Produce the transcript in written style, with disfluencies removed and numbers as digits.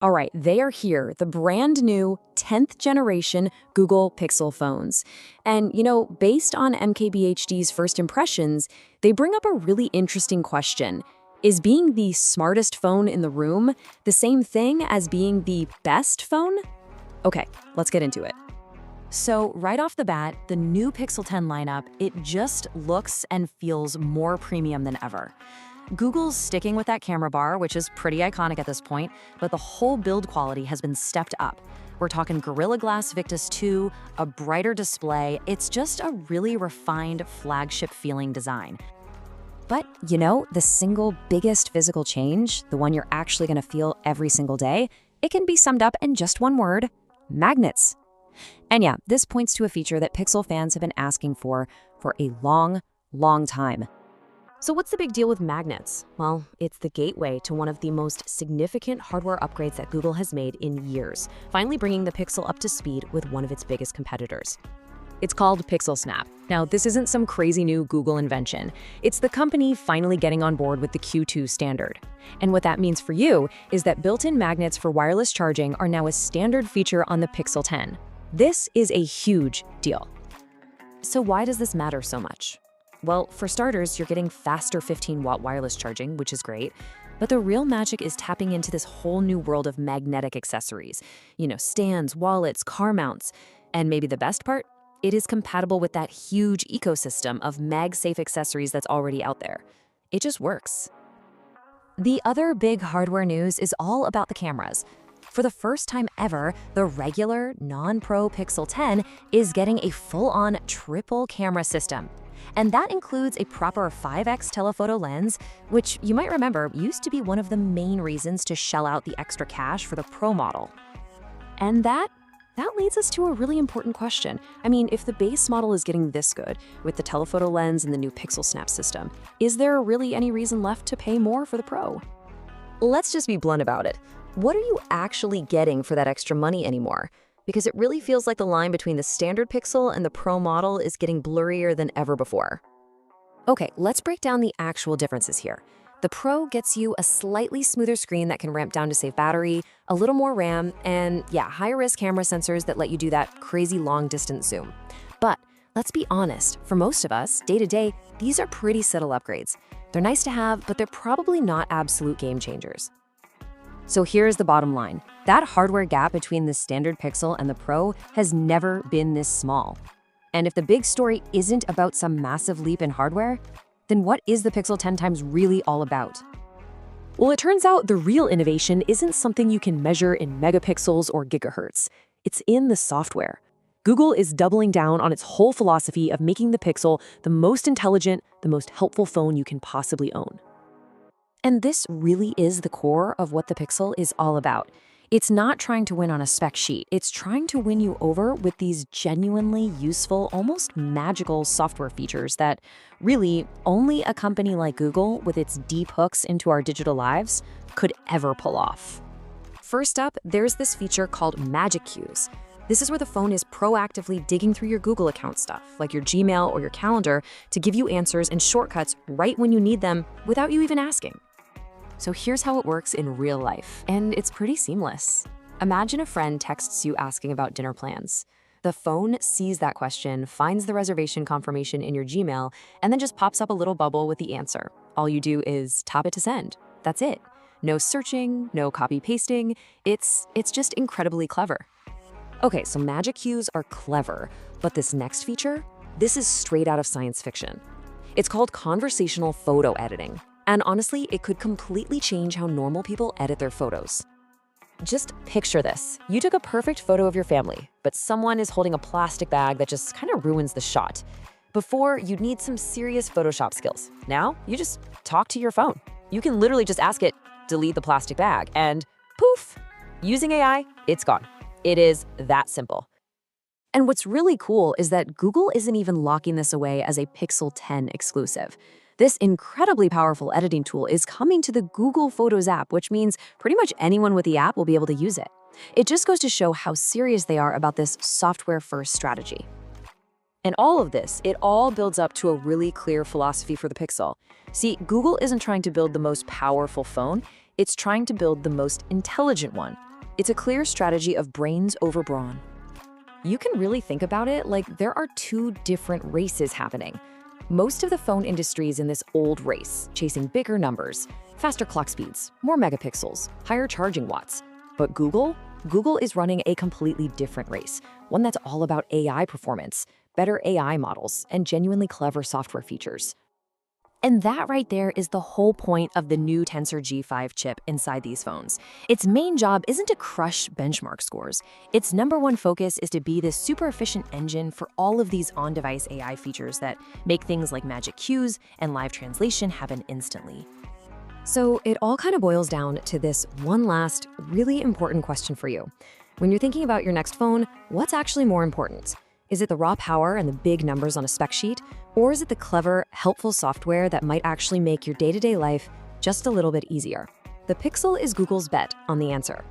All right, they are here, the brand new 10th generation Google Pixel phones. And, based on MKBHD's first impressions, they bring up a really interesting question. Is being the smartest phone in the room the same thing as being the best phone? Okay, let's get into it. So right off the bat, the new Pixel 10 lineup, it just looks and feels more premium than ever. Google's sticking with that camera bar, which is pretty iconic at this point, but the whole build quality has been stepped up. We're talking Gorilla Glass Victus 2, a brighter display. It's just a really refined flagship-feeling design. But, the single biggest physical change, the one you're actually going to feel every single day, it can be summed up in just one word: magnets. And yeah, this points to a feature that Pixel fans have been asking for a long, long time. So what's the big deal with magnets? Well, it's the gateway to one of the most significant hardware upgrades that Google has made in years, finally bringing the Pixel up to speed with one of its biggest competitors. It's called Pixel Snap. Now, this isn't some crazy new Google invention. It's the company finally getting on board with the Q2 standard. And what that means for you is that built-in magnets for wireless charging are now a standard feature on the Pixel 10. This is a huge deal. So why does this matter so much? Well, for starters, you're getting faster 15-watt wireless charging, which is great. But the real magic is tapping into this whole new world of magnetic accessories. Stands, wallets, car mounts. And maybe the best part? It is compatible with that huge ecosystem of mag-safe accessories that's already out there. It just works. The other big hardware news is all about the cameras. For the first time ever, the regular, non-Pro Pixel 10 is getting a full-on triple camera system. And that includes a proper 5x telephoto lens, which you might remember used to be one of the main reasons to shell out the extra cash for the Pro model. And that leads us to a really important question. If the base model is getting this good, with the telephoto lens and the new Pixel Snap system, is there really any reason left to pay more for the Pro? Let's just be blunt about it. What are you actually getting for that extra money anymore? Because it really feels like the line between the standard Pixel and the Pro model is getting blurrier than ever before. Okay, let's break down the actual differences here. The Pro gets you a slightly smoother screen that can ramp down to save battery, a little more RAM, and higher-risk camera sensors that let you do that crazy long-distance zoom. But let's be honest, for most of us, day-to-day, these are pretty subtle upgrades. They're nice to have, but they're probably not absolute game changers. So here's the bottom line. That hardware gap between the standard Pixel and the Pro has never been this small. And if the big story isn't about some massive leap in hardware, then what is the Pixel 10 times really all about? Well, it turns out the real innovation isn't something you can measure in megapixels or gigahertz. It's in the software. Google is doubling down on its whole philosophy of making the Pixel the most intelligent, the most helpful phone you can possibly own. And this really is the core of what the Pixel is all about. It's not trying to win on a spec sheet. It's trying to win you over with these genuinely useful, almost magical software features that really only a company like Google with its deep hooks into our digital lives could ever pull off. First up, there's this feature called Magic Cues. This is where the phone is proactively digging through your Google account stuff, like your Gmail or your calendar, to give you answers and shortcuts right when you need them without you even asking. So here's how it works in real life, and it's pretty seamless. Imagine a friend texts you asking about dinner plans. The phone sees that question, finds the reservation confirmation in your Gmail, and then just pops up a little bubble with the answer. All you do is tap it to send. That's it. No searching, no copy-pasting. It's just incredibly clever. Okay, so Magic Cues are clever, but this next feature, this is straight out of science fiction. It's called Conversational Photo Editing. And honestly, it could completely change how normal people edit their photos. Just picture this. You took a perfect photo of your family, but someone is holding a plastic bag that just kind of ruins the shot. Before, you'd need some serious Photoshop skills. Now, you just talk to your phone. You can literally just ask it, delete the plastic bag, and poof! Using AI, it's gone. It is that simple. And what's really cool is that Google isn't even locking this away as a Pixel 10 exclusive. This incredibly powerful editing tool is coming to the Google Photos app, which means pretty much anyone with the app will be able to use it. It just goes to show how serious they are about this software-first strategy. And all of this, it all builds up to a really clear philosophy for the Pixel. See, Google isn't trying to build the most powerful phone, it's trying to build the most intelligent one. It's a clear strategy of brains over brawn. You can really think about it like there are two different races happening. Most of the phone industry is in this old race, chasing bigger numbers, faster clock speeds, more megapixels, higher charging watts. But Google is running a completely different race, one that's all about AI performance, better AI models, and genuinely clever software features. And that right there is the whole point of the new Tensor G5 chip inside these phones. Its main job isn't to crush benchmark scores. Its number one focus is to be this super efficient engine for all of these on-device AI features that make things like magic cues and live translation happen instantly. So it all kind of boils down to this one last, really important question for you. When you're thinking about your next phone, what's actually more important? Is it the raw power and the big numbers on a spec sheet? Or is it the clever, helpful software that might actually make your day-to-day life just a little bit easier? The Pixel is Google's bet on the answer.